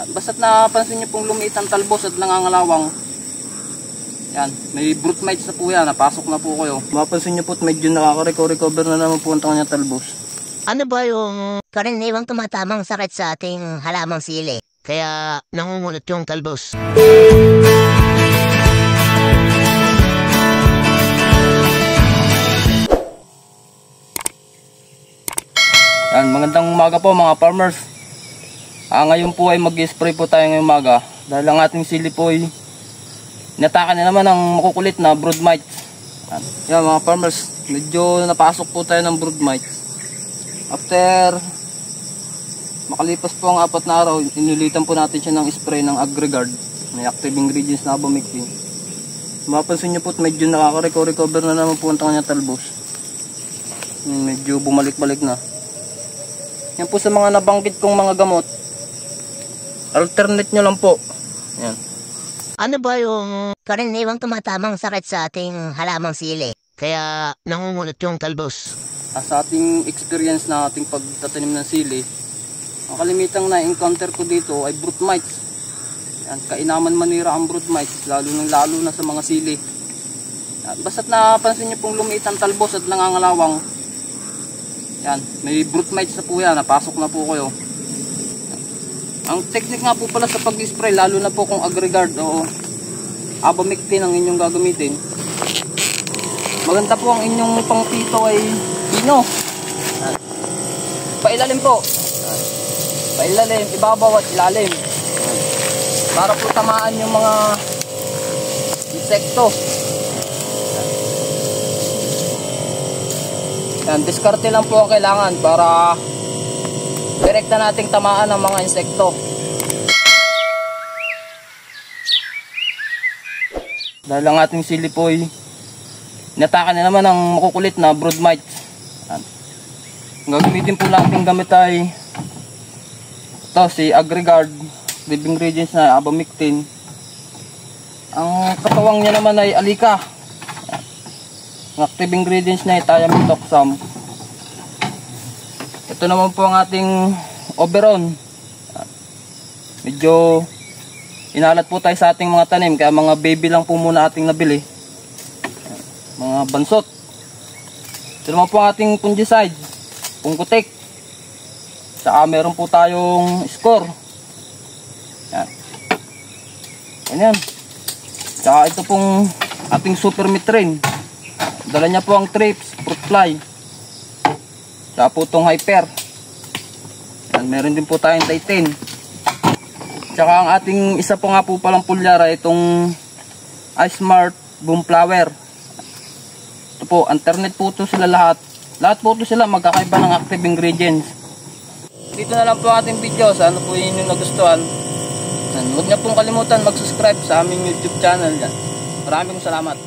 Basta't napansin nyo pong lumiit ang talbos at nangangalawang, yan, may brood mites na po yan, napasok na po kayo. Mapansin nyo po at medyo nakaka-recover na naman po ang kanya talbos. Ano ba yung karaniwang tumatamang sakit sa ating halamang sili? Kaya nangungulit yung talbos. Yan, magandang umaga po mga farmers. Ngayon po ay mag-spray po tayo ngayong umaga. Dahil ang ating sili po ay inatake na naman ng makukulit na brood mites. Yan mga farmers, medyo napasok po tayo ng brood mites. After makalipas po ang 4 na araw, inulitan po natin siya ng spray ng AgriGuard. May active ingredients na abamectin. Mapansin nyo po medyo nakaka-recover na naman po ang kanya talbos. Medyo bumalik-balik na. Yan po sa mga nabanggit kong mga gamot, alternate nyo lang po. Yan. Ano ba yung karaniwang tumatamang sakit sa ating halamang sili? Kaya nangungulit yung talbos. Sa ating experience na ating pagtatanim ng sili, ang kalimitang na-encounter ko dito ay brood mites. Yan, kainaman manira ang brood mites, lalo na sa mga sili. Yan, basta't napansin nyo pong lumiit ang talbos at nangangalawang, yan, may brood mites na po yan, napasok na po kayo. Ang technique nga po pala sa pag-spray, lalo na po kung AgriGuard o abamectin ang inyong gagamitin, maganda po ang inyong pangpito ay pino. Pailalim po. Pailalim, ibabaw at ilalim. Para po tamaan yung mga insekto. Yan, diskarte lang po ang kailangan para direkta nating tamaan ng mga insekto. Dahil ang ating sili po ay inatake na naman ng makukulit na brood mites. Ang gagamitin po nating gamit ay ito, si AgriGuard, active ingredients na abamectin. Ang katawang niya naman ay alika. Ang active ingredients na ay thiamethoxam. Ito naman po ang ating Oberon. Medyo inalat po tayo sa ating mga tanim, kaya mga baby lang po muna ating nabili. Mga bansot. Ito naman po ang ating fungicide, Pungkutik. Saka meron po tayong score. Yan. Ganyan. Saka ito pong ating super mitrin. Dala niya po ang thrips, fruit fly. Saka po itong hyper. Yan, meron din po tayong titan. Saka ang ating isa po nga po palang pulyara, itong iSmart Boom Flower. Ito po, alternate po ito sila lahat. Lahat po ito sila magkakaiba ng active ingredients. Dito na lang po ang ating video. Sana po yun yung nagustuhan. Huwag niyo pong kalimutan mag-subscribe sa aming YouTube channel. Maraming salamat.